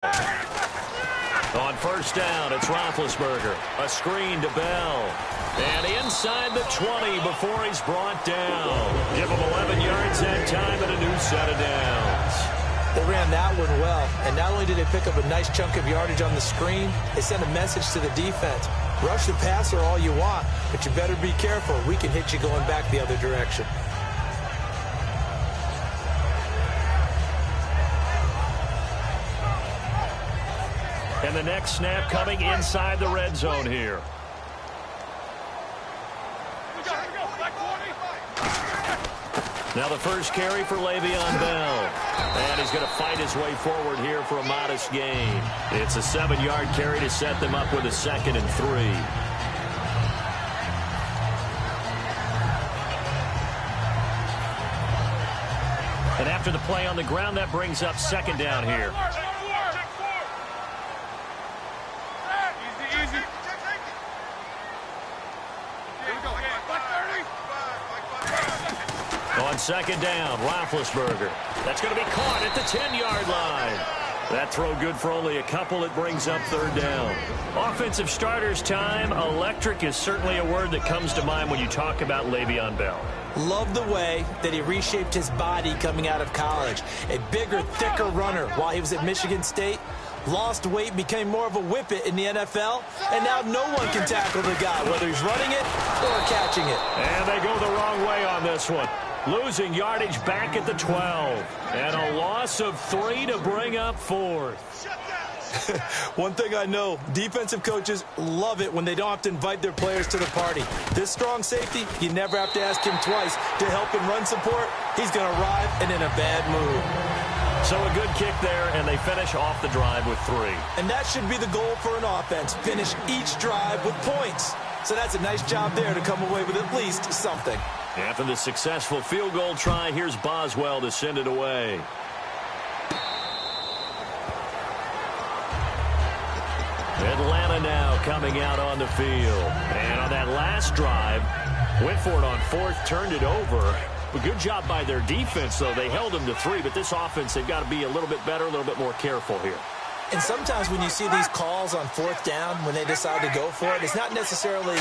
On first down, it's Roethlisberger. A screen to Bell. And inside the 20 before he's brought down. Give him 11 yards that time and a new set of downs. They ran that one well, and not only did they pick up a nice chunk of yardage on the screen, they sent a message to the defense. Rush the passer all you want, but you better be careful. We can hit you going back the other direction. And the next snap coming inside the red zone here. Now the first carry for Le'Veon Bell. And he's going to fight his way forward here for a modest gain. It's a 7-yard carry to set them up with a 2nd and 3. And after the play on the ground, that brings up 2nd down here. On 2nd down, Roethlisberger. That's going to be caught at the 10-yard line. That throw good for only a couple. It brings up 3rd down. Offensive starters time. Electric is certainly a word that comes to mind when you talk about Le'Veon Bell. Love the way that he reshaped his body coming out of college. A bigger, thicker runner while he was at Michigan State. Lost weight, became more of a whippet in the NFL, and now no one can tackle the guy, whether he's running it or catching it. And they go the wrong way on this one. Losing yardage back at the 12. And a loss of 3 to bring up 4th. One thing I know, defensive coaches love it when they don't have to invite their players to the party. This strong safety, you never have to ask him twice to help in run support. He's going to arrive and in a bad mood. So a good kick there, and they finish off the drive with 3. And that should be the goal for an offense. Finish each drive with points. So that's a nice job there to come away with at least something. After the successful field goal try, here's Boswell to send it away. Atlanta now coming out on the field. And on that last drive, went for it on 4th, turned it over. A good job by their defense, though. They held them to 3, but this offense, they've got to be a little bit better, a little bit more careful here. And sometimes when you see these calls on 4th down, when they decide to go for it, it's not necessarily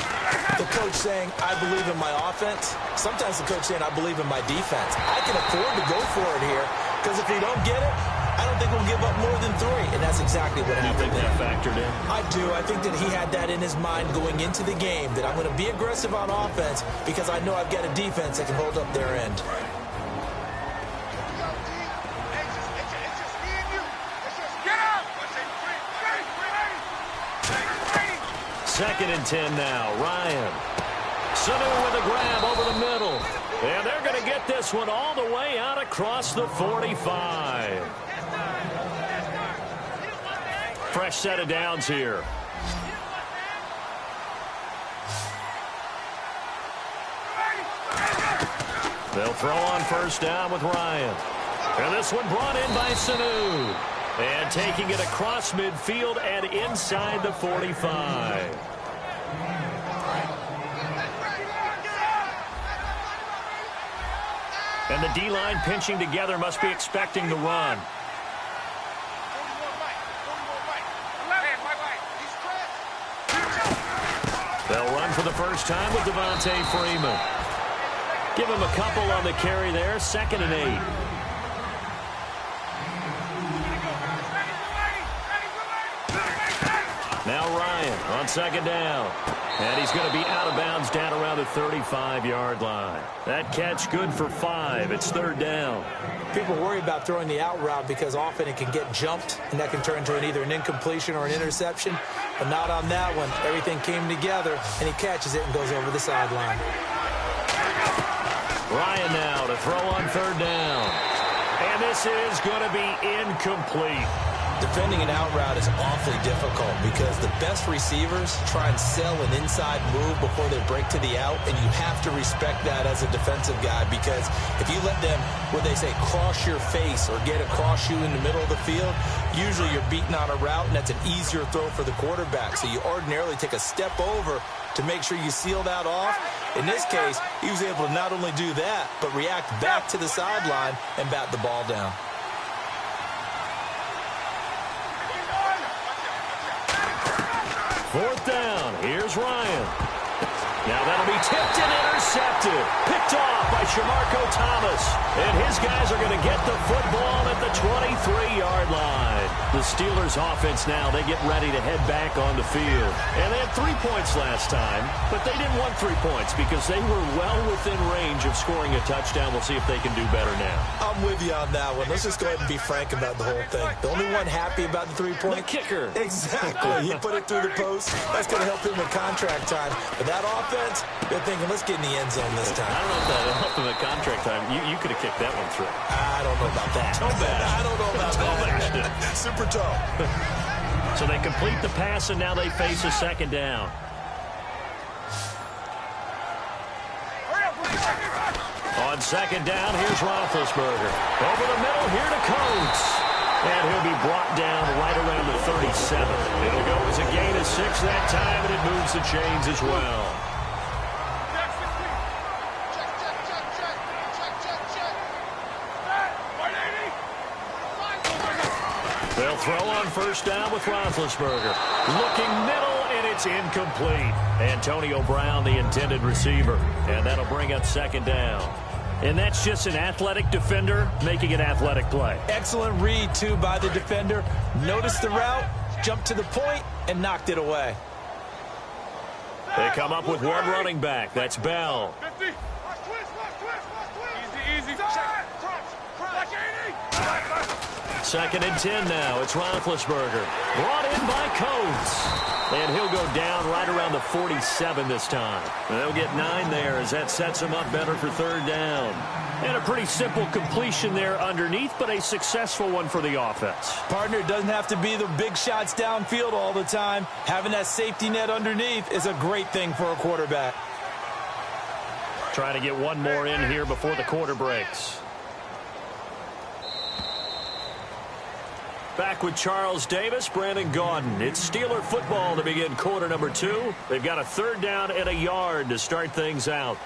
the coach saying, I believe in my offense. Sometimes the coach saying, I believe in my defense. I can afford to go for it here, because if we don't get it, I don't think we'll give up more than 3, and that's exactly what happened. You think that factored in? I do. I think that he had that in his mind going into the game, that I'm going to be aggressive on offense because I know I've got a defense that can hold up their end. Second and 10 now. Ryan. Sanu with a grab over the middle. And they're going to get this one all the way out across the 45. Fresh set of downs here. They'll throw on first down with Ryan. And this one brought in by Sanu. And taking it across midfield and inside the 45. And the D-line pinching together, must be expecting the run. They'll run for the first time with Devontae Freeman. Give him a couple on the carry there. 2nd and 8. Now Ryan on 2nd down. And he's going to be out of bounds down around the 35-yard line. That catch good for 5. It's 3rd down. People worry about throwing the out route because often it can get jumped, and that can turn into either an incompletion or an interception. But not on that one. Everything came together, and he catches it and goes over the sideline. Ryan now to throw on 3rd down. And this is going to be incomplete. Defending an out route is awfully difficult because the best receivers try and sell an inside move before they break to the out, and you have to respect that as a defensive guy because if you let them, what they say, cross your face or get across you in the middle of the field, usually you're beating on a route, and that's an easier throw for the quarterback. So you ordinarily take a step over to make sure you seal that off. In this case, he was able to not only do that, but react back to the sideline and bat the ball down. tipped and intercepted. Picked off by Shamarko Thomas. And his guys are going to get the football at the 23-yard line. The Steelers offense now, they get ready to head back on the field. And they had 3 points last time, but they didn't want 3 points because they were well within range of scoring a touchdown. We'll see if they can do better now. I'm with you on that one. Let's just go ahead and be frank about the whole thing. The only one happy about the 3-point? The kicker. Exactly. He put it through the post. That's going to help him in contract time. But that offense, they're thinking, let's get in the end zone this time. I don't know if that helped him at contract time. You could have kicked that one through. I don't know about that. I don't know about that. Super tough. So they complete the pass, and now they face a second down. On second down, here's Roethlisberger. Over the middle, here to Coates. And he'll be brought down right around the 37. It'll go as a gain of 6 that time, and it moves the chains as well. They'll throw on first down with Roethlisberger. Looking middle, and it's incomplete. Antonio Brown, the intended receiver. And that'll bring up second down. And that's just an athletic defender making an athletic play. Excellent read, too, by the defender. Noticed the route, jumped to the point, and knocked it away. They come up with one running back. That's Bell. 50. Easy. Second and 10 now. It's Roethlisberger. Brought in by Coates. And he'll go down right around the 47 this time. They'll get 9 there as that sets him up better for third down. And a pretty simple completion there underneath, but a successful one for the offense. Partner, doesn't have to be the big shots downfield all the time. Having that safety net underneath is a great thing for a quarterback. Trying to get one more in here before the quarter breaks. Back with Charles Davis, Brandon Gaudin. It's Steeler football to begin quarter number 2. They've got a third down and a yard to start things out.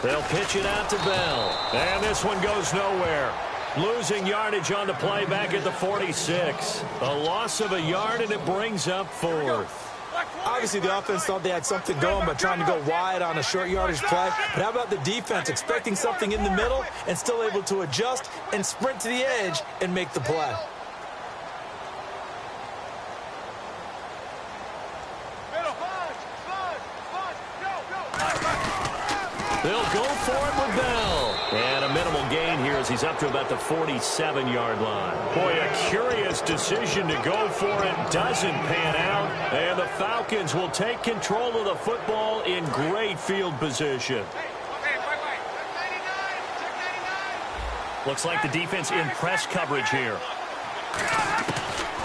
They'll pitch it out to Bell. And this one goes nowhere. Losing yardage on the play back at the 46. A loss of a yard, and it brings up fourth. Obviously, the offense thought they had something going by trying to go wide on a short yardage play. But how about the defense expecting something in the middle and still able to adjust and sprint to the edge and make the play? They'll go for it with Bell. And a minimal gain here as he's up to about the 47-yard line. Boy, a curious decision to go for it. Doesn't pan out. And the Falcons will take control of the football in great field position. Looks like the defense in press coverage here.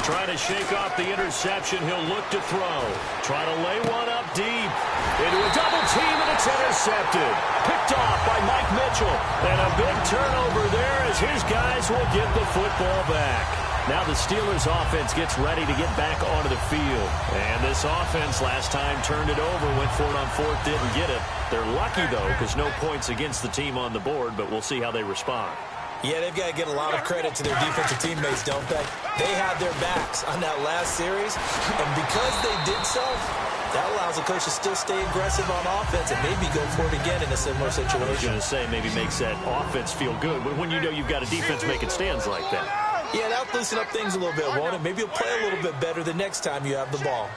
Trying to shake off the interception. He'll look to throw. Try to lay one up deep. Into a double team, and it's intercepted. Picked off by Mike Mitchell. And a big turnover there as his guys will get the football back. Now the Steelers offense gets ready to get back onto the field. And this offense last time turned it over, went for it on fourth, didn't get it. They're lucky, though, because no points against the team on the board, but we'll see how they respond. Yeah, they've got to get a lot of credit to their defensive teammates, don't they? They had their backs on that last series, and because they did so, that allows the coach to still stay aggressive on offense and maybe go for it again in a similar situation. I was going to say maybe makes that offense feel good, but when you know you've got a defense making stands like that. Yeah, that'll loosen up things a little bit, won't it? Maybe you'll play a little bit better the next time you have the ball.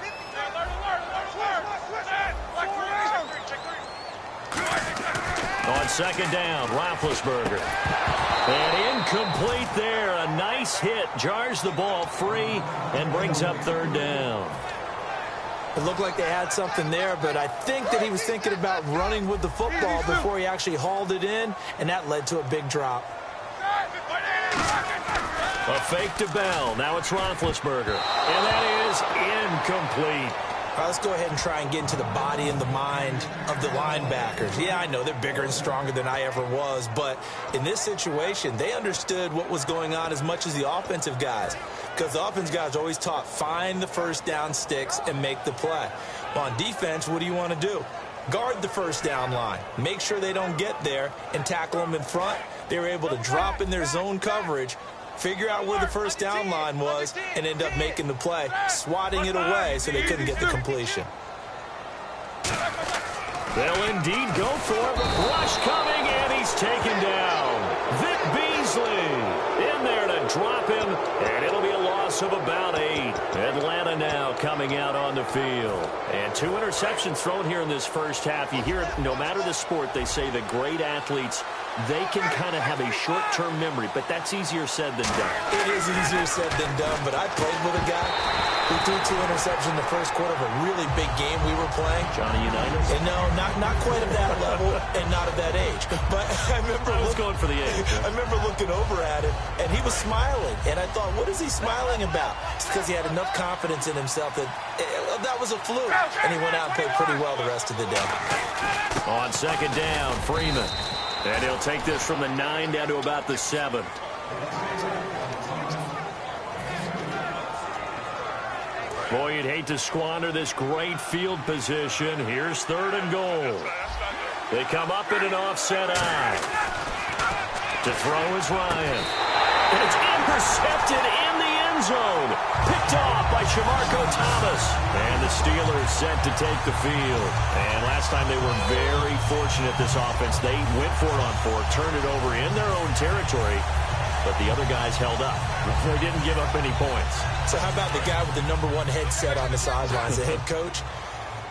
On second down, Roethlisberger. And incomplete there. A nice hit. Jars the ball free and brings up third down. It looked like they had something there, but I think that he was thinking about running with the football before he actually hauled it in, and that led to a big drop. A fake to Bell. Now it's Roethlisberger. And that is incomplete. All right, let's go ahead and try and get into the body and the mind of the linebackers. Yeah, I know they're bigger and stronger than I ever was, but in this situation, they understood what was going on as much as the offensive guys, because the offensive guys are always taught, find the first down sticks and make the play. Well, on defense, what do you want to do? Guard the first down line. Make sure they don't get there and tackle them in front. They were able to drop in their zone coverage, figure out where the first down line was, and end up making the play, swatting it away so they couldn't get the completion. They'll indeed go for it with rush coming, and he's taken down. Vic Beasley in there to drop him, and it'll be a loss of about 8. Atlanta now coming out on the field. And 2 interceptions thrown here in this first half. You hear it, no matter the sport, they say the great athletes, they can kind of have a short-term memory, but that's easier said than done. It is easier said than done, but I played with a guy who threw 2 interceptions in the first quarter of a really big game we were playing. Johnny Unitas? And no, not quite at that level and not at that age. But I was going for the age. I remember looking over at him, and he was smiling. And I thought, what is he smiling about? It's because he had enough confidence in himself that that was a fluke. And he went out and played pretty well the rest of the day. On second down, Freeman. And he'll take this from the 9 down to about the 7. Boy, you'd hate to squander this great field position. Here's 3rd and goal. They come up in an offset eye. To throw is Ryan. And it's intercepted in the end zone. Picked off by Shamarko Thomas. And the Steelers set to take the field. And last time they were very fortunate, this offense. They went for it on 4, turned it over in their own territory. But the other guys held up. They didn't give up any points. So how about the guy with the #1 headset on the sidelines, the head coach?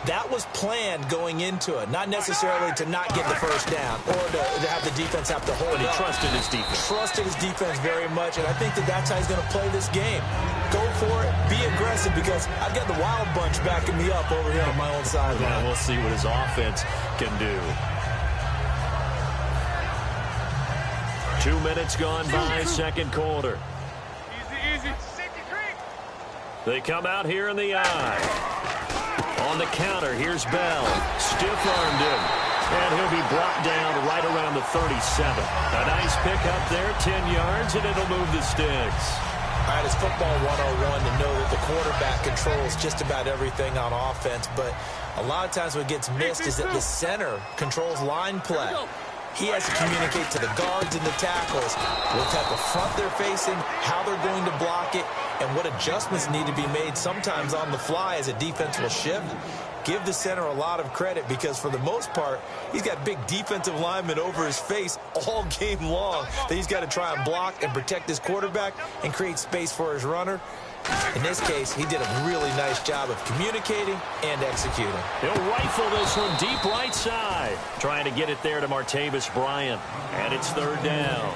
That was planned going into it, not necessarily to not get the first down or to have the defense have to hold But he up. trusted his defense. Trusted his defense very much, and I think that's how he's going to play this game. Go for it, be aggressive, because I've got the wild bunch backing me up over here on my own sideline. Yeah, we'll see what his offense can do. 2 minutes gone by, second quarter. Easy. They come out here in the eye. On the counter, here's Bell. Stiff-armed him. And he'll be brought down right around the 37. A nice pick up there, 10 yards, and it'll move the sticks. All right, it's football 101 to know that the quarterback controls just about everything on offense, but a lot of times what gets missed is that the center controls line play. He has to communicate to the guards and the tackles what type of front they're facing, how they're going to block it, and what adjustments need to be made sometimes on the fly as a defense will shift. Give the center a lot of credit because for the most part, he's got big defensive linemen over his face all game long that he's got to try and block and protect his quarterback and create space for his runner. In this case, he did a really nice job of communicating and executing. He'll rifle this one deep right side. Trying to get it there to Martavis Bryant. And it's 3rd down.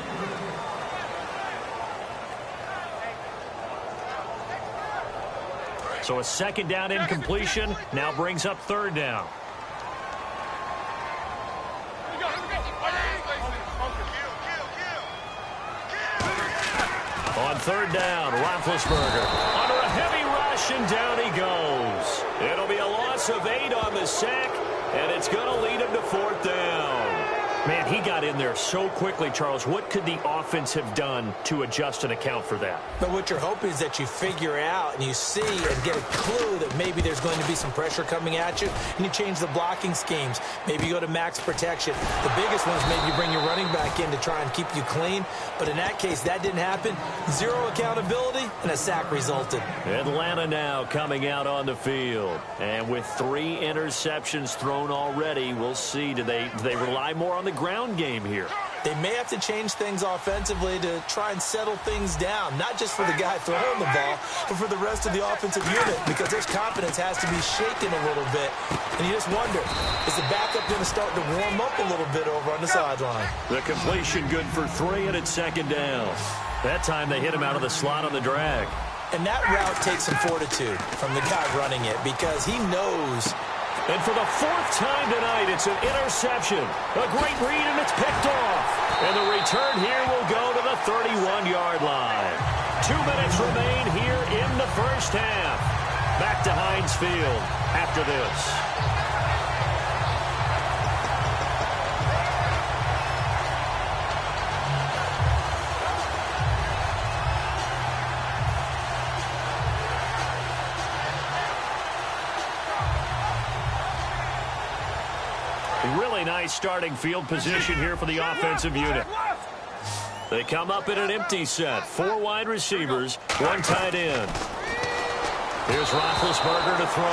So a 2nd down incompletion now brings up 3rd down. On 3rd down, Roethlisberger under a heavy rush, and down he goes. It'll be a loss of 8 on the sack, and it's going to lead him to 4th down. Man, he got in there so quickly, Charles. What could the offense have done to adjust and account for that? But what you're hoping is that you figure out and you see and get a clue that maybe there's going to be some pressure coming at you, and you change the blocking schemes. Maybe you go to max protection. The biggest one is maybe you bring your running back in to try and keep you clean. But in that case, that didn't happen. 0 accountability, and a sack resulted. Atlanta now coming out on the field. And with 3 interceptions thrown already, we'll see. Do they rely more on the ground game here? They may have to change things offensively to try and settle things down, not just for the guy throwing the ball, but for the rest of the offensive unit, because their confidence has to be shaken a little bit. And you just wonder, is the backup going to start to warm up a little bit over on the sideline? The completion good for 3, and it's 2nd down. That time they hit him out of the slot on the drag. And that route takes some fortitude from the guy running it, because he knows. And for the 4th time tonight, it's an interception. A great read, and it's picked off. And the return here will go to the 31-yard line. 2 minutes remain here in the first half. back to Heinz Field after this. Really nice starting field position here for the offensive unit. They come up in an empty set. 4 wide receivers, 1 tight end. Here's Roethlisberger to throw.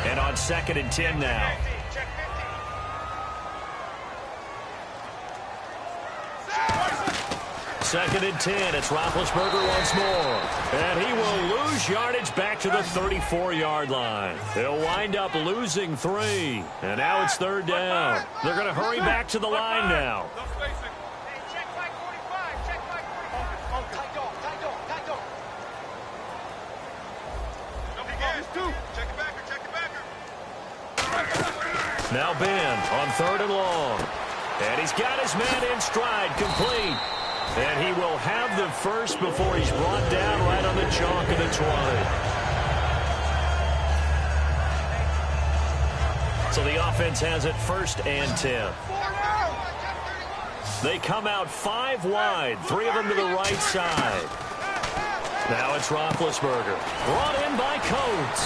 And on 2nd and 10 now. Second and 10. It's Roethlisberger once more. And he will lose yardage back to the 34-yard line. He'll wind up losing 3. And now it's 3rd down. They're going to hurry back to the line now. Now Ben on 3rd and long. And he's got his man in stride, complete. And he will have the first before he's brought down right on the chalk of the 20. So the offense has it 1st and 10. They come out 5 wide, 3 of them to the right side. Now it's Roethlisberger, brought in by Coates.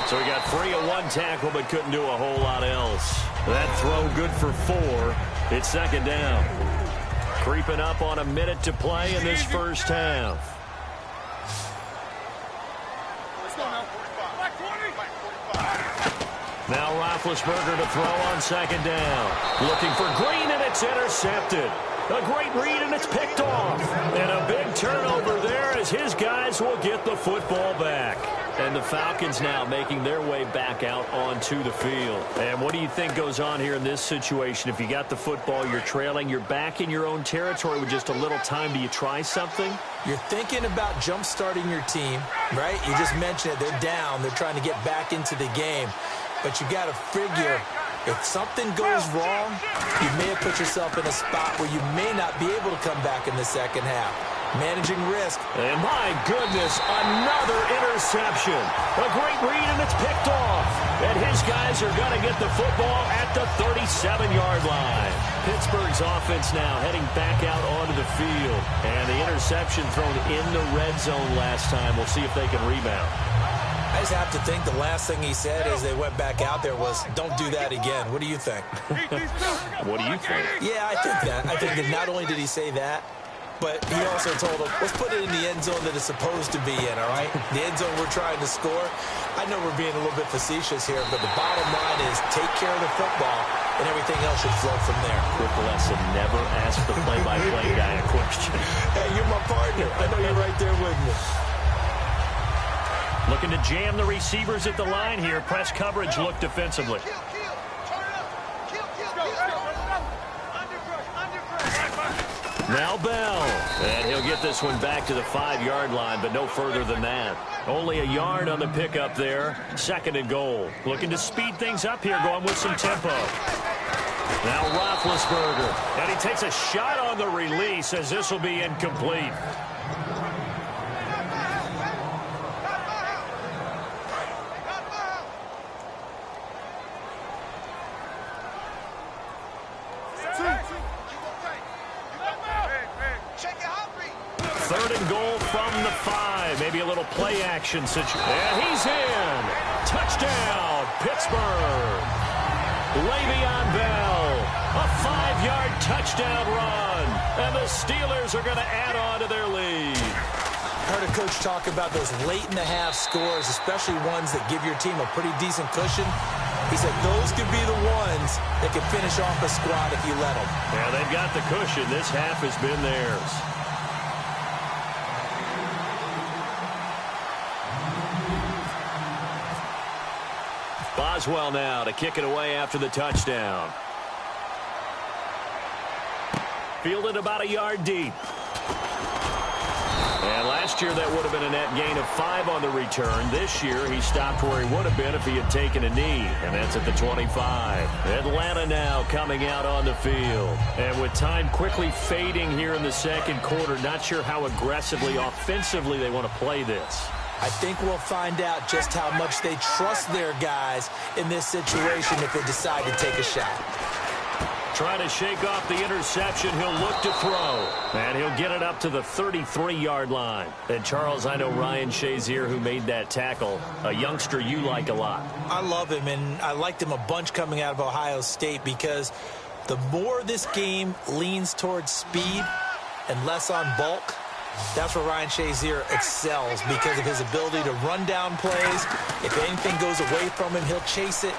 So he got 3 of 1 tackle, but couldn't do a whole lot else. That throw good for 4. It's 2nd down. Creeping up on a minute to play in this first half. Now Roethlisberger to throw on 2nd down. Looking for Green, and it's intercepted. A great read, and it's picked off. And a big turnover there as his guys will get the football back. And the Falcons now making their way back out onto the field. And what do you think goes on here in this situation? If you got the football, you're trailing, you're back in your own territory with just a little time. Do you try something? You're thinking about jump-starting your team, right? You just mentioned it. They're down. They're trying to get back into the game. But you got to figure, if something goes wrong, you may have put yourself in a spot where you may not be able to come back in the second half. Managing risk. And my goodness, another interception. A great read, and it's picked off. And his guys are going to get the football at the 37-yard line. Pittsburgh's offense now heading back out onto the field. And the interception thrown in the red zone last time. We'll see if they can rebound. I just have to think the last thing he said as they went back out there was, don't do that again. What do you think? What do you think? Yeah, I think that. I think that not only did he say that, but he also told them, let's put it in the end zone that it's supposed to be in, all right? The end zone we're trying to score. I know we're being a little bit facetious here, but the bottom line is take care of the football, and everything else should flow from there. Quick lesson, never ask the play-by-play guy a question. Hey, you're my partner. I know you're right there with me. Looking to jam the receivers at the line here. Press coverage look defensively. Now Bell. And he'll get this one back to the 5-yard line, but no further than that. Only a yard on the pickup there. 2nd and goal. Looking to speed things up here, going with some tempo. Now Roethlisberger. And he takes a shot on the release as this will be incomplete. Maybe a little play action situation. And he's in. Touchdown, Pittsburgh. Le'Veon Bell. A 5-yard touchdown run. And the Steelers are going to add on to their lead. Heard a coach talk about those late-in-the-half scores, especially ones that give your team a pretty decent cushion. He said those could be the ones that could finish off a squad if you let them. Yeah, they've got the cushion. This half has been theirs. Boswell now to kick it away after the touchdown. Fielded about a yard deep. And last year, that would have been a net gain of 5 on the return. This year, he stopped where he would have been if he had taken a knee, and that's at the 25. Atlanta now coming out on the field. And with time quickly fading here in the second quarter, not sure how aggressively, offensively they want to play this. I think we'll find out just how much they trust their guys in this situation if they decide to take a shot. Trying to shake off the interception. He'll look to throw. And he'll get it up to the 33-yard line. And, Charles, I know Ryan Shazier, who made that tackle, a youngster you like a lot. I love him, and I liked him a bunch coming out of Ohio State because the more this game leans towards speed and less on bulk, that's where Ryan Shazier excels because of his ability to run down plays. If anything goes away from him, he'll chase it.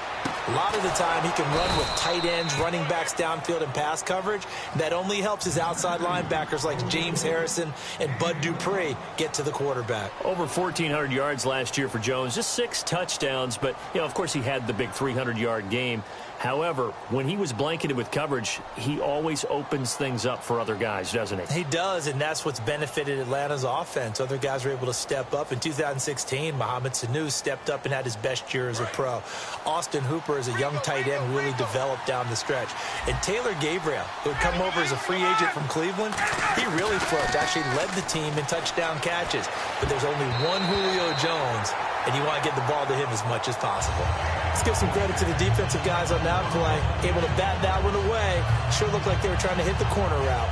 A lot of the time, he can run with tight ends, running backs downfield and pass coverage. That only helps his outside linebackers like James Harrison and Bud Dupree get to the quarterback. Over 1,400 yards last year for Jones, just 6 touchdowns. But, of course, he had the big 300-yard game. However, when he was blanketed with coverage, he always opens things up for other guys, doesn't he? He does, and that's what's benefited Atlanta's offense. Other guys were able to step up. In 2016, Mohamed Sanu stepped up and had his best year as a pro. Austin Hooper, as a young tight end, really developed down the stretch. And Taylor Gabriel, who had come over as a free agent from Cleveland, he really flourished. Actually led the team in touchdown catches. But there's only one Julio Jones, and you want to get the ball to him as much as possible. Let's give some credit to the defensive guys on that play. Able to bat that one away. Sure looked like they were trying to hit the corner route.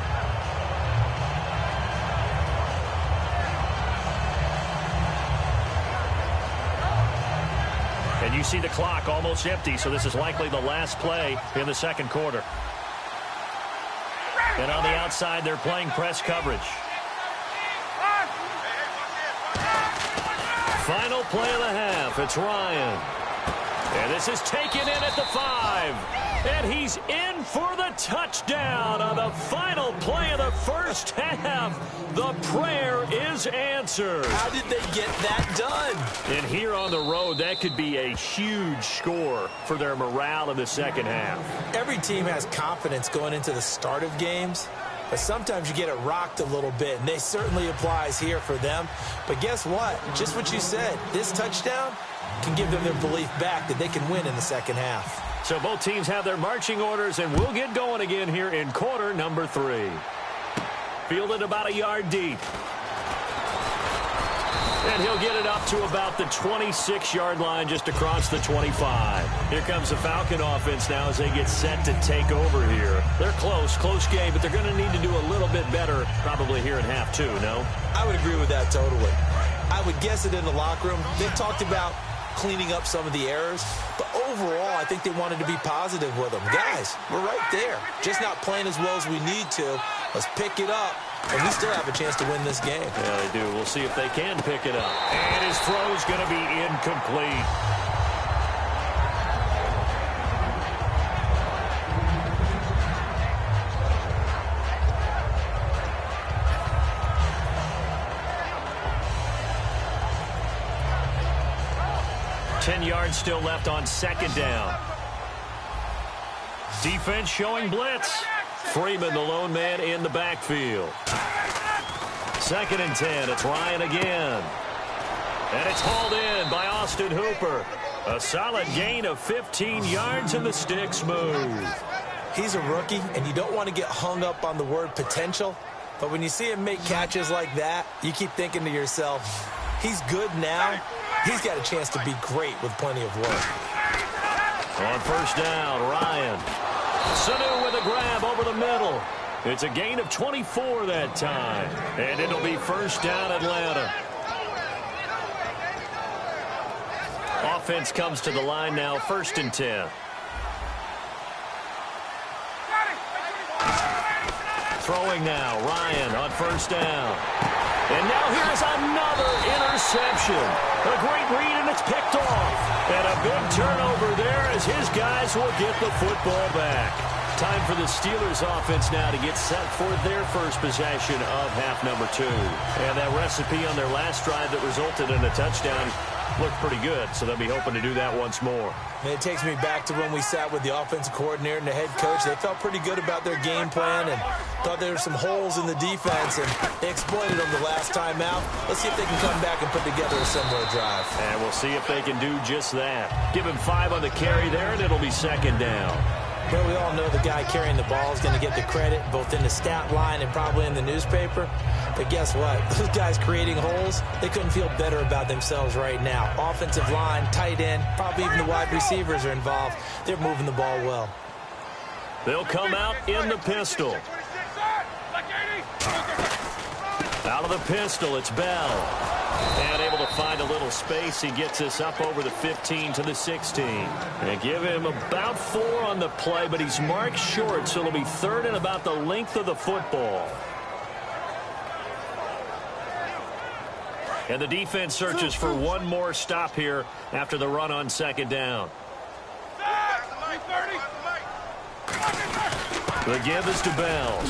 And you see the clock almost empty, so this is likely the last play in the second quarter. And on the outside, they're playing press coverage. Final play of the half. It's Ryan. And this is taken in at the 5. And he's in for the touchdown on the final play of the first half. The prayer is answered. How did they get that done? And here on the road, that could be a huge score for their morale in the second half. Every team has confidence going into the start of games. But sometimes you get it rocked a little bit, and this certainly applies here for them. But guess what? Just what you said. This touchdown can give them their belief back that they can win in the second half. So both teams have their marching orders, and we'll get going again here in quarter number 3. Fielded about a yard deep. And he'll get it up to about the 26-yard line, just across the 25. Here comes the Falcon offense now as they get set to take over here. They're close game, but they're going to need to do a little bit better probably here in half 2, no? I would agree with that totally. I would guess it in the locker room. They talked about cleaning up some of the errors, but overall, I think they wanted to be positive with them. Guys, we're right there. Just not playing as well as we need to. Let's pick it up. And we still have a chance to win this game. Yeah, they do. We'll see if they can pick it up. And his throw's going to be incomplete. Ten yards still left on second down. Defense showing blitz. Freeman, the lone man, in the backfield. Second and 10. It's Ryan again. And it's hauled in by Austin Hooper. A solid gain of 15 yards, and the stick's move. He's a rookie, and you don't want to get hung up on the word potential. But when you see him make catches like that, you keep thinking to yourself, he's good now. He's got a chance to be great with plenty of work. On first down, Ryan. Sanu with a grab over the middle. It's a gain of 24 that time. And it'll be first down, Atlanta. Offense comes to the line now, first and 10. Throwing now, Ryan on first down. And now here's another interception. A great read, and it's picked off. And a big turnover there as his guys will get the football back. Time for the Steelers offense now to get set for their first possession of half number 2. And that recipe on their last drive that resulted in a touchdown looked pretty good, so they'll be hoping to do that once more. It takes me back to when we sat with the offensive coordinator and the head coach. They felt pretty good about their game plan and thought there were some holes in the defense, and they exploited them the last time out. Let's see if they can come back and put together a similar drive. And we'll see if they can do just that. Give him 5 on the carry there, and it'll be second down. Well, we all know the guy carrying the ball is going to get the credit, both in the stat line and probably in the newspaper. But guess what? Those guys creating holes, they couldn't feel better about themselves right now. Offensive line, tight end, probably even the wide receivers are involved. They're moving the ball well. They'll come out in the pistol. Out of the pistol, it's Bell. And able to find a little space. He gets us up over the 15 to the 16. And give him about 4 on the play, but he's marked short, so it'll be third and about the length of the football. And the defense searches for one more stop here after the run on second down. The give is to Bell.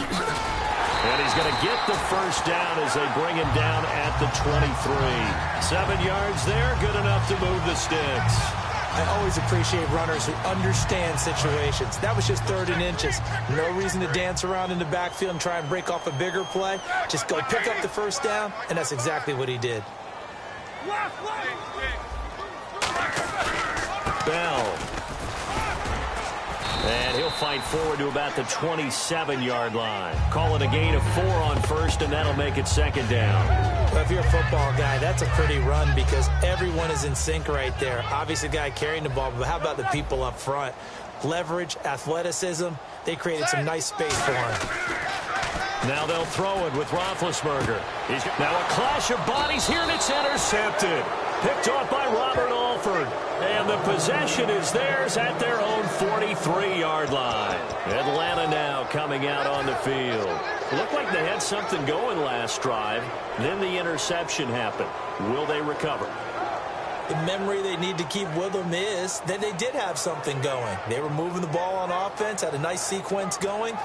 And he's going to get the first down as they bring him down at the 23. 7 yards there, good enough to move the sticks. I always appreciate runners who understand situations. That was just 3rd and inches. No reason to dance around in the backfield and try and break off a bigger play. Just go pick up the first down, and that's exactly what he did. Bell. And he'll fight forward to about the 27-yard line. Call it a gain of 4 on first, and that'll make it second down. Well, if you're a football guy, that's a pretty run because everyone is in sync right there. Obviously, the guy carrying the ball, but how about the people up front? Leverage, athleticism, they created some nice space for him. Now they'll throw it with Roethlisberger. Now a clash of bodies here, and it's intercepted. Picked off by Robert Alford. And the possession is theirs at their own 43-yard line. Atlanta now coming out on the field. Looked like they had something going last drive. Then the interception happened. Will they recover? The memory they need to keep with them is that they did have something going. They were moving the ball on offense, had a nice sequence going.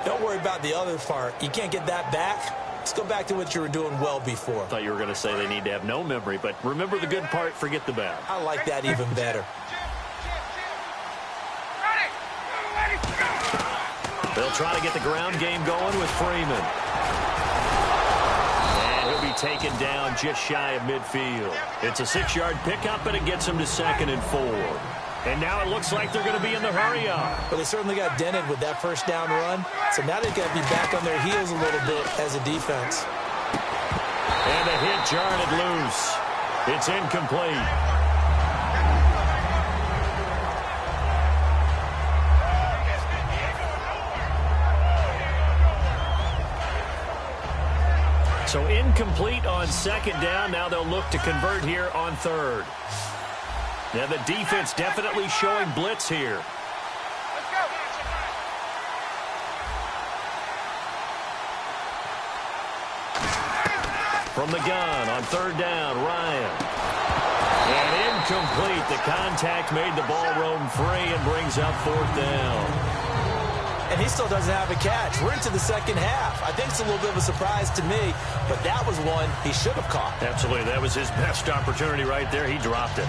Don't worry about the other part. You can't get that back. Let's go back to what you were doing well before. I thought you were going to say they need to have no memory, but remember the good part, forget the bad. I like that even better. They'll try to get the ground game going with Freeman. And he'll be taken down just shy of midfield. It's a 6-yard pickup, and it gets him to 2nd and 4. And now it looks like they're going to be in the hurry-up. Well, they certainly got dented with that first down run. So now they've got to be back on their heels a little bit as a defense. And the hit jarred it loose. It's incomplete. So incomplete on second down. Now they'll look to convert here on third. Now the defense definitely showing blitz here. Let's go. From the gun on third down, Ryan. And incomplete. The contact made the ball roam free and brings up 4th down. And he still doesn't have a catch. We're into the second half. I think it's a little bit of a surprise to me, but that was one he should have caught. Absolutely. That was his best opportunity right there. He dropped it.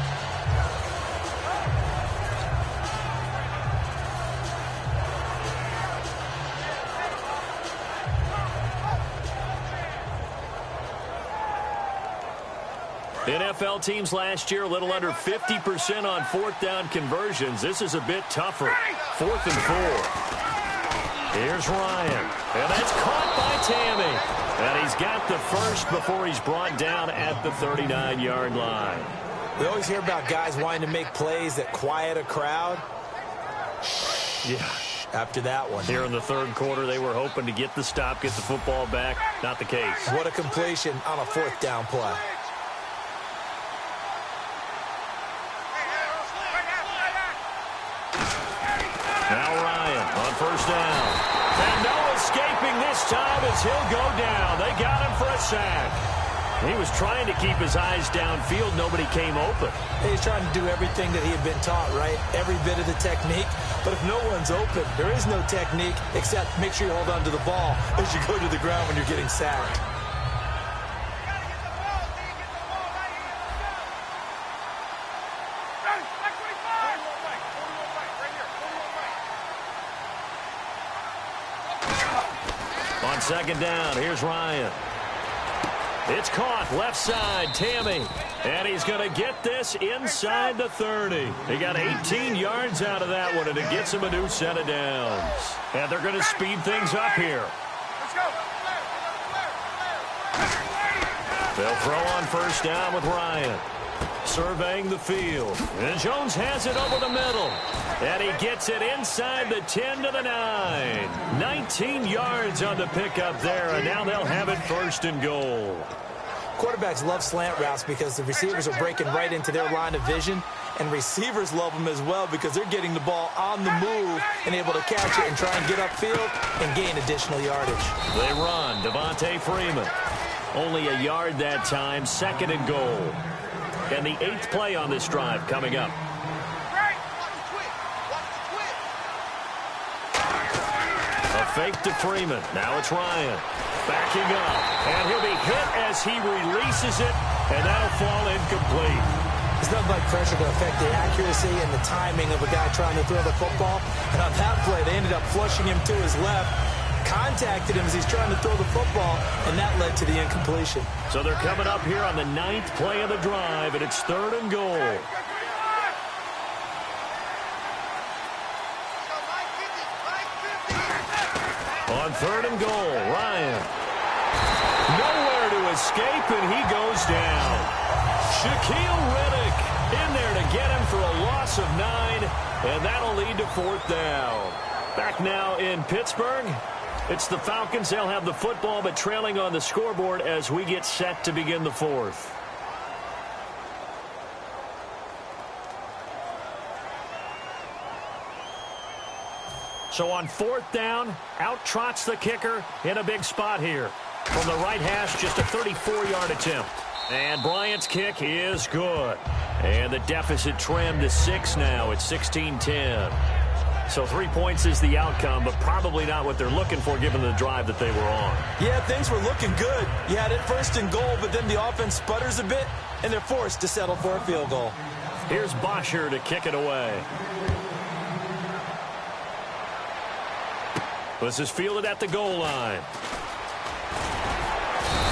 NFL teams last year a little under 50% on 4th down conversions. This is a bit tougher. 4th and 4. Here's Ryan. And that's caught by Tammy. And he's got the first before he's brought down at the 39-yard line. We always hear about guys wanting to make plays that quiet a crowd. Yeah. After that one. Here in the 3rd quarter, they were hoping to get the stop, get the football back. Not the case. What a completion on a 4th down play. Now Ryan on first down. And no escaping this time as he'll go down. They got him for a sack. He was trying to keep his eyes downfield. Nobody came open. He's trying to do everything that he had been taught, right? Every bit of the technique. But if no one's open, there is no technique except make sure you hold on to the ball as you go to the ground when you're getting sacked. On second down, here's Ryan. It's caught, left side, Tammy. And he's going to get this inside the 30. He got 18 yards out of that one, and it gets him a new set of downs. And they're going to speed things up here. Let's go. They'll throw on first down with Ryan. Surveying the field. And Jones has it over the middle. And he gets it inside the 10 to the 9. 19 yards on the pickup there, and now they'll have it first and goal. Quarterbacks love slant routes because the receivers are breaking right into their line of vision, and receivers love them as well because they're getting the ball on the move and able to catch it and try and get upfield and gain additional yardage. They run. Devontae Freeman. Only a yard that time, second and goal. And the 8th play on this drive coming up. A fake to Freeman. Now it's Ryan. Backing up. And he'll be hit as he releases it, and that'll fall incomplete. There's nothing like pressure to affect the accuracy and the timing of a guy trying to throw the football. And on that play, they ended up flushing him to his left, contacted him as he's trying to throw the football, and that led to the incompletion. So they're coming up here on the 9th play of the drive, and it's third and goal. On third and goal, Ryan. Nowhere to escape, and he goes down. Shaquille Riddick in there to get him for a loss of 9, and that'll lead to fourth down. Back now in Pittsburgh. It's the Falcons. They'll have the football, but trailing on the scoreboard as we get set to begin the fourth. So on fourth down, out trots the kicker in a big spot here. From the right hash, just a 34-yard attempt. And Bryant's kick is good. And the deficit trimmed to 6 now. It's 16-10. So 3 points is the outcome, but probably not what they're looking for given the drive that they were on. Yeah, things were looking good. You had it first and goal, but then the offense sputters a bit, and they're forced to settle for a field goal. Here's Bosher to kick it away. This is fielded at the goal line.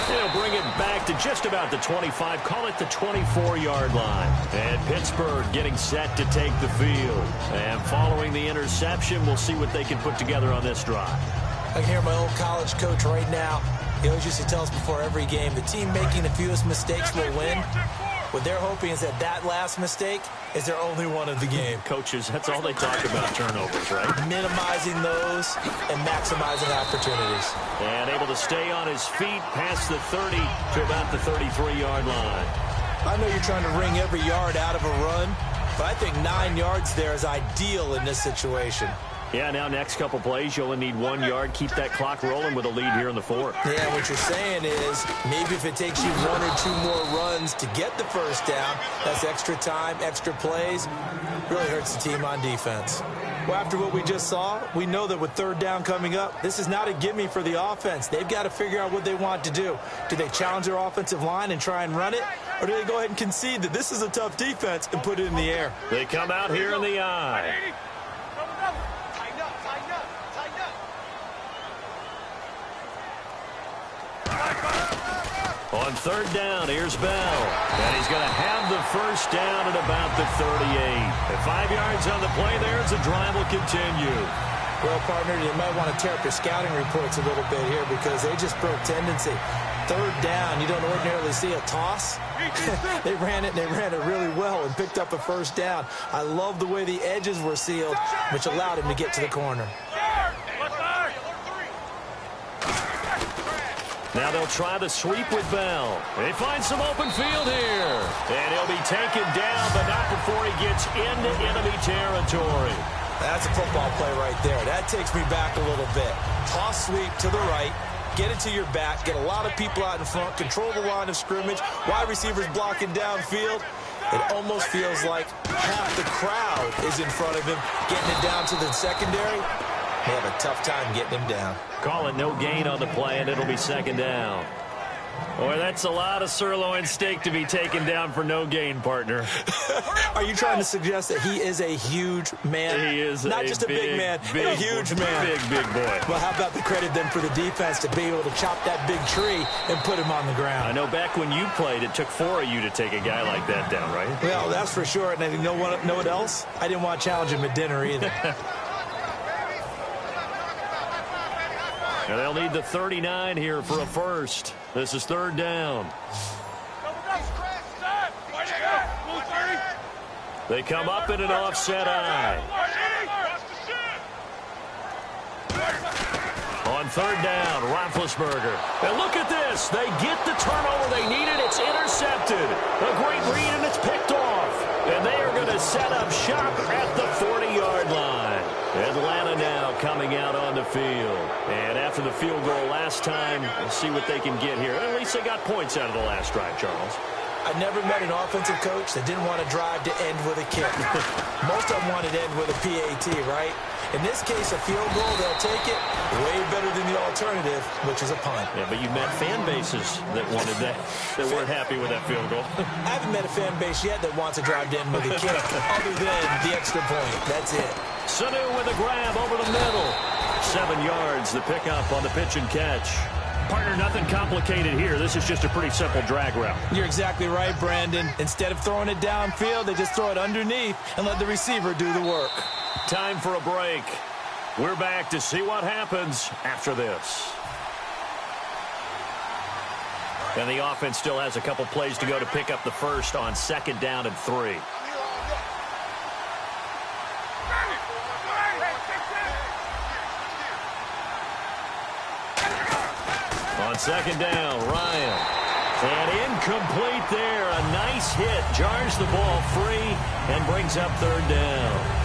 They'll bring it back to just about the 25. Call it the 24-yard line. And Pittsburgh getting set to take the field. And following the interception, we'll see what they can put together on this drive. I can hear my old college coach right now. He always used to tell us before every game, the team making the fewest mistakes will win. What they're hoping is that that last mistake is their only one of the game. Coaches, that's all they talk about, turnovers, right? Minimizing those and maximizing opportunities. And able to stay on his feet past the 30 to about the 33-yard line. I know you're trying to wring every yard out of a run, but I think 9 yards there is ideal in this situation. Yeah, now next couple plays, you only need 1 yard. Keep that clock rolling with a lead here in the fourth. Yeah, what you're saying is maybe if it takes you 1 or 2 more runs to get the first down, that's extra time, extra plays, really hurts the team on defense. Well, after what we just saw, we know that with third down coming up, this is not a gimme for the offense. They've got to figure out what they want to do. Do they challenge their offensive line and try and run it? Or do they go ahead and concede that this is a tough defense and put it in the air? They come out here in the eye. On third down, here's Bell. And he's going to have the first down at about the 38. At 5 yards on the play there, the drive will continue. Well, partner, you might want to tear up your scouting reports a little bit here because they just broke tendency. Third down, you don't ordinarily see a toss. They ran it really well and picked up a first down. I love the way the edges were sealed, which allowed him to get to the corner. Now they'll try the sweep with Bell. They find some open field here. And he'll be taken down, but not before he gets into enemy territory. That's a football play right there. That takes me back a little bit. Toss sweep to the right. Get it to your back. Get a lot of people out in front. Control the line of scrimmage. Wide receivers blocking downfield. It almost feels like half the crowd is in front of him. Getting it down to the secondary. They have a tough time getting him down. Call it no gain on the play, and it'll be second down. Boy, that's a lot of sirloin steak to be taken down for no gain, partner. Are you trying to suggest that he is a huge man? He is not just a big man, a huge man. Big boy. Well, how about the credit then for the defense to be able to chop that big tree and put him on the ground? I know back when you played, it took 4 of you to take a guy like that down, right? Well, that's for sure. And you know what else? I didn't want to challenge him at dinner either. And they'll need the 39 here for a first. This is third down. They come up in an offset eye. On third down, Roethlisberger. And look at this. They get the turnover they needed. It's intercepted. A great read, and it's picked off. And they are going to set up shop at the 40-yard line. Atlanta now coming out on the field. And after the field goal last time, we'll see what they can get here. At least they got points out of the last drive, Charles. I never met an offensive coach that didn't want to drive to end with a kick. Most of them wanted to end with a PAT, right? In this case, a field goal, they'll take it way better than the alternative, which is a punt. Yeah, but you met fan bases that wanted that weren't happy with that field goal. I haven't met a fan base yet that wants to drive to end with a kick, other than the extra point. That's it. Sanu with a grab over the middle. 7 yards, the pickup on the pitch and catch. Partner, nothing complicated here. This is just a pretty simple drag route. You're exactly right, Brandon. Instead of throwing it downfield, they just throw it underneath and let the receiver do the work. Time for a break. We're back to see what happens after this. And the offense still has a couple plays to go to pick up the first on 2nd down and 3. On 2nd down, Ryan. And incomplete there. A nice hit. Jars the ball free and brings up 3rd down.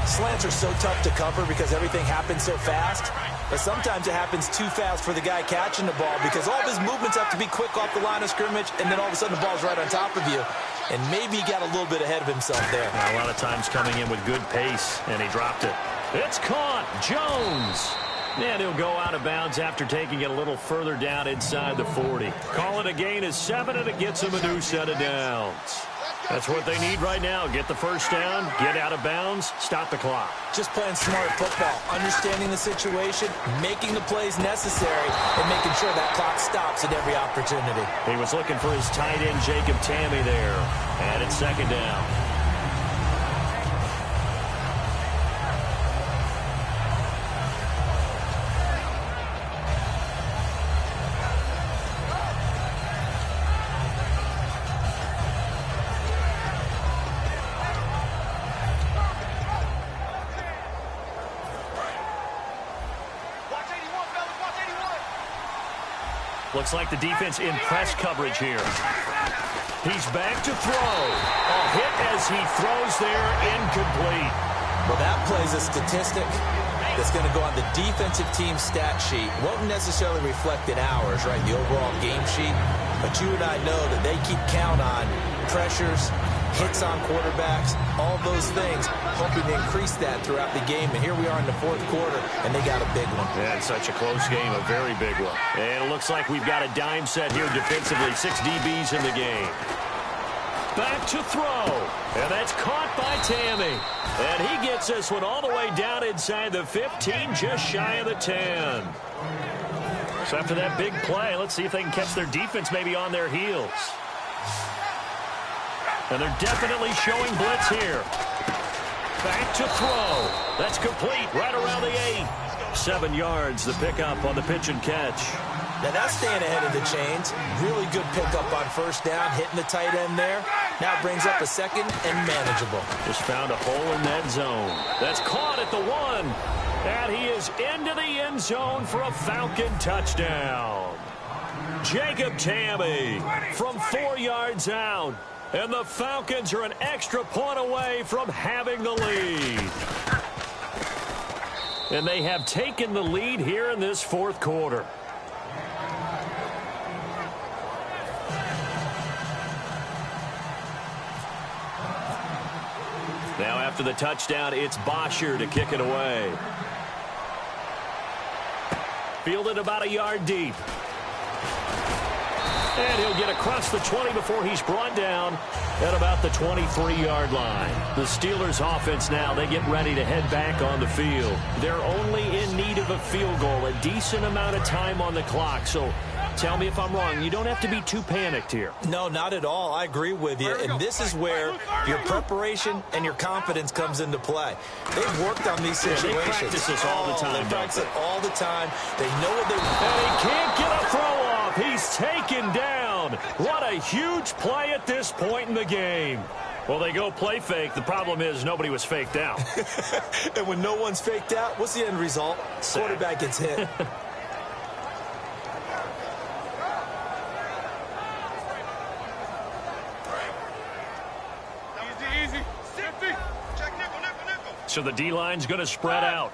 Slants are so tough to cover because everything happens so fast. But sometimes it happens too fast for the guy catching the ball because all of his movements have to be quick off the line of scrimmage, and then all of a sudden the ball's right on top of you. And maybe he got a little bit ahead of himself there. A lot of times coming in with good pace, and he dropped it. It's caught. Jones. And he'll go out of bounds after taking it a little further down inside the 40. Call it a gain of 7, and it gets him a new set of downs. That's what they need right now. Get the first down, get out of bounds, stop the clock. Just playing smart football, understanding the situation, making the plays necessary, and making sure that clock stops at every opportunity. He was looking for his tight end, Jacob Tammy, there. And it's 2nd down. Looks like the defense in press coverage here. He's back to throw. A hit as he throws there, incomplete. Well, that plays a statistic that's going to go on the defensive team stat sheet. Won't necessarily reflect in ours, right, the overall game sheet. But you and I know that they keep count on pressures, hits on quarterbacks, all those things, hoping to increase that throughout the game. And here we are in the 4th quarter, and they got a big one. Yeah, it's such a close game, a very big one. And it looks like we've got a dime set here defensively. 6 DBs in the game. Back to throw. And that's caught by Tammy. And he gets this one all the way down inside the 15, just shy of the 10. So after that big play, let's see if they can catch their defense maybe on their heels. And they're definitely showing blitz here. Back to throw. That's complete right around the 8. 7 yards, the pickup on the pitch and catch. Now that's staying ahead of the chains. Really good pickup on 1st down, hitting the tight end there. Now brings up a 2nd and manageable. Just found a hole in that zone. That's caught at the 1. And he is into the end zone for a Falcon touchdown. Jacob Tammy from 4 yards out. And the Falcons are an extra point away from having the lead. And they have taken the lead here in this 4th quarter. Now after the touchdown, it's Bosher to kick it away. Fielded about a yard deep. And he'll get across the 20 before he's brought down at about the 23-yard line. The Steelers offense now, they get ready to head back on the field. They're only in need of a field goal, a decent amount of time on the clock. So tell me if I'm wrong. You don't have to be too panicked here. No, not at all. I agree with you. And this is where your preparation and your confidence comes into play. They've worked on these situations. They practice this all the time. They practice it all the time. They know what they want. And he can't get a throw off. He's taken down. What a huge play at this point in the game. Well, they go play fake. The problem is nobody was faked out. And when no one's faked out, what's the end result? Quarterback gets hit. So the D-line's going to spread out.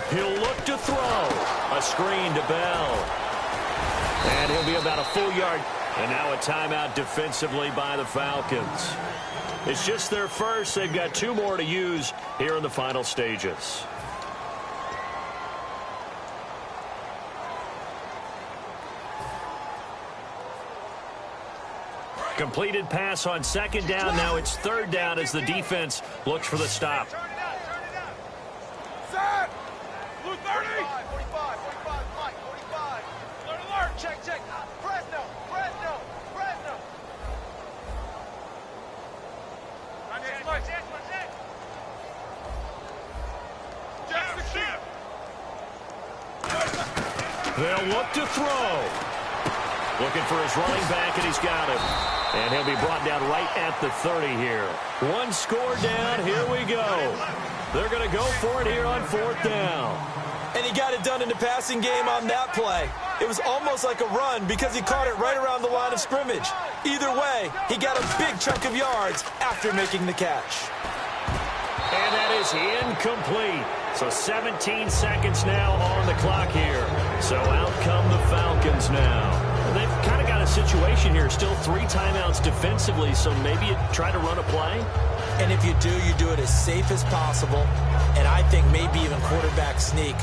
He'll look to throw. A screen to Bell. And he'll be about a full yard. And now a timeout defensively by the Falcons. It's just their first. They've got 2 more to use here in the final stages. Completed pass on 2nd down. Now it's 3rd down as the defense looks for the stop. Set! Blue 30! 45, 45, Mike, 45. Alert, alert! Check, check. Fresno, Fresno, Fresno. They'll look to throw. Looking for his running back, and he's got him. And he'll be brought down right at the 30 here. 1 score down. Here we go. They're going to go for it here on 4th down. And he got it done in the passing game on that play. It was almost like a run because he caught it right around the line of scrimmage. Either way, he got a big chunk of yards after making the catch. And that is incomplete. So 17 seconds now on the clock here. So out come the Falcons now. They've kind of got a situation here. Still 3 timeouts defensively, so maybe you try to run a play. And if you do it as safe as possible. And I think maybe even quarterback sneak.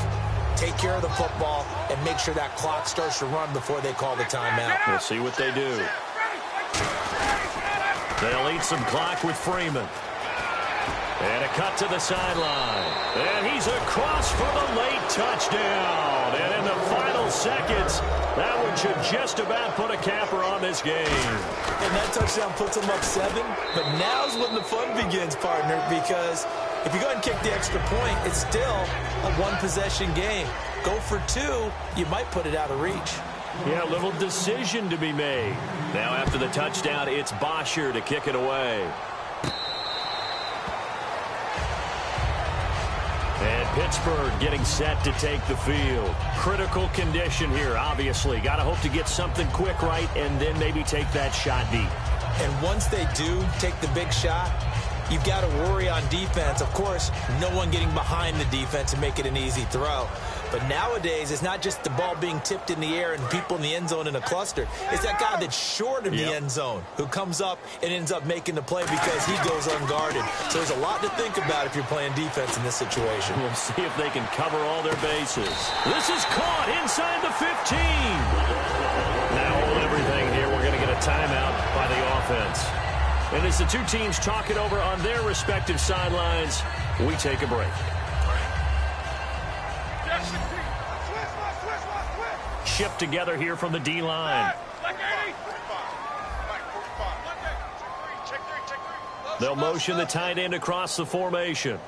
Take care of the football and make sure that clock starts to run before they call the timeout. We'll see what they do. They'll eat some clock with Freeman. And a cut to the sideline. And he's across for the late touchdown. And in the final seconds, that one should just about put a capper on this game. And that touchdown puts them up 7. But now's when the fun begins, partner, because if you go ahead and kick the extra point, it's still a 1-possession game. Go for 2, you might put it out of reach. Yeah, a little decision to be made. Now after the touchdown, it's Bosher to kick it away. And Pittsburgh getting set to take the field. Critical condition here, obviously. Got to hope to get something quick right and then maybe take that shot deep. And once they do take the big shot, you've got to worry on defense. Of course, no one getting behind the defense and make it an easy throw. But nowadays, it's not just the ball being tipped in the air and people in the end zone in a cluster. It's that guy that's short of the end zone who comes up and ends up making the play because he goes unguarded. So there's a lot to think about if you're playing defense in this situation. We'll see if they can cover all their bases. This is caught inside the 15. Now hold everything here. We're going to get a timeout by the offense. And as the 2 teams talk it over on their respective sidelines, we take a break. Shift together here from the D-line. They'll motion the tight end across the formation.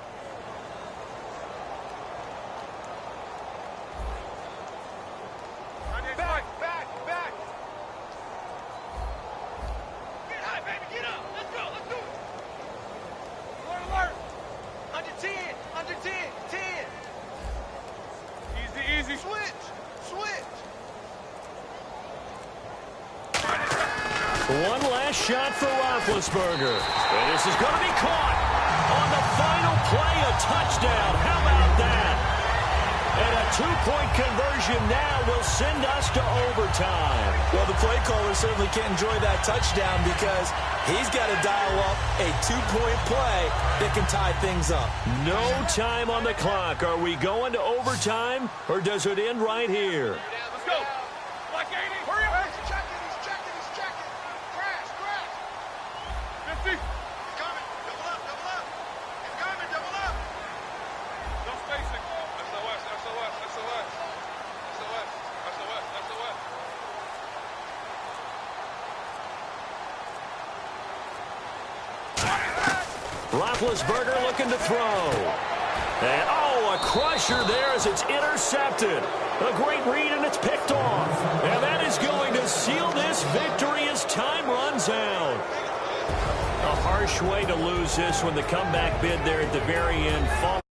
One last shot for Roethlisberger. And this is going to be caught on the final play, a touchdown. How about that? And a 2-point conversion now will send us to overtime. Well, the play caller certainly can't enjoy that touchdown because he's got to dial up a 2-point play that can tie things up. No time on the clock. Are we going to overtime, or does it end right here? Let's go. Black 80, hurry up. Roethlisberger looking to throw. And, oh, a crusher there as it's intercepted. A great read, and it's picked off. And that is going to seal this victory as time runs out. A harsh way to lose this when the comeback bid there at the very end.